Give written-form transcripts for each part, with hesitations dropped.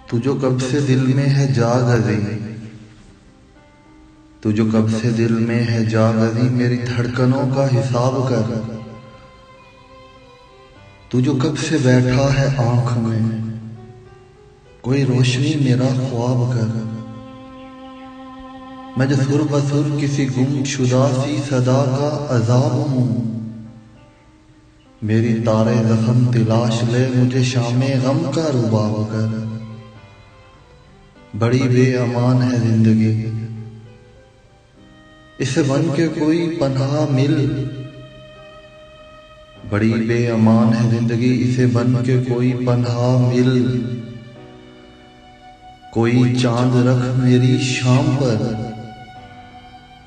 तू जो कब से दिल में है जागज़ी, तू जो कब से दिल में है जागज़ी, मेरी धड़कनों का हिसाब कर। तू जो कब से बैठा है आँख में, कोई रोशनी मेरा ख्वाब कर। मैं जो सुर बसुर किसी गुमशुदा सी सदा का अज़ाब हूँ, मेरी तारे ज़ख्म तिलाश ले, मुझे शामे गम का रुबाब कर। बड़ी बेअमान है जिंदगी, इसे बन के कोई पनाह मिल। बड़ी बेअमान है जिंदगी, इसे बन के कोई पनाह मिल। कोई चांद रख मेरी शाम पर,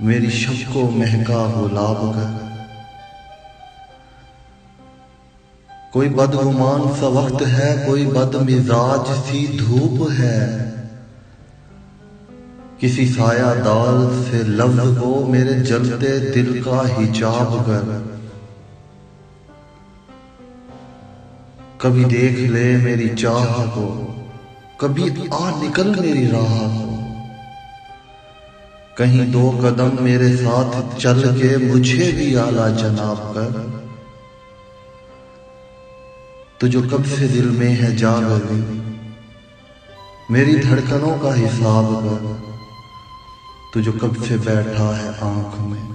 मेरी शब को महका गुलाब कर। कोई बदगुमान सा वक्त है, कोई बदमिजाज सी धूप है, किसी सायादार से लफ्ज़ को मेरे जलते दिल का हिजाब कर। कभी देख ले मेरी चाह को, कभी आ निकल मेरी राह को। कहीं दो कदम मेरे साथ चल के मुझे भी आला जनाब कर। तू जो कब से दिल में है जागज़ी, मेरी धड़कनों का हिसाब कर। तू जो कब से बैठा है आँख में,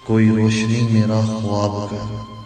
कोई रोशनी मेरा ख्वाब कर।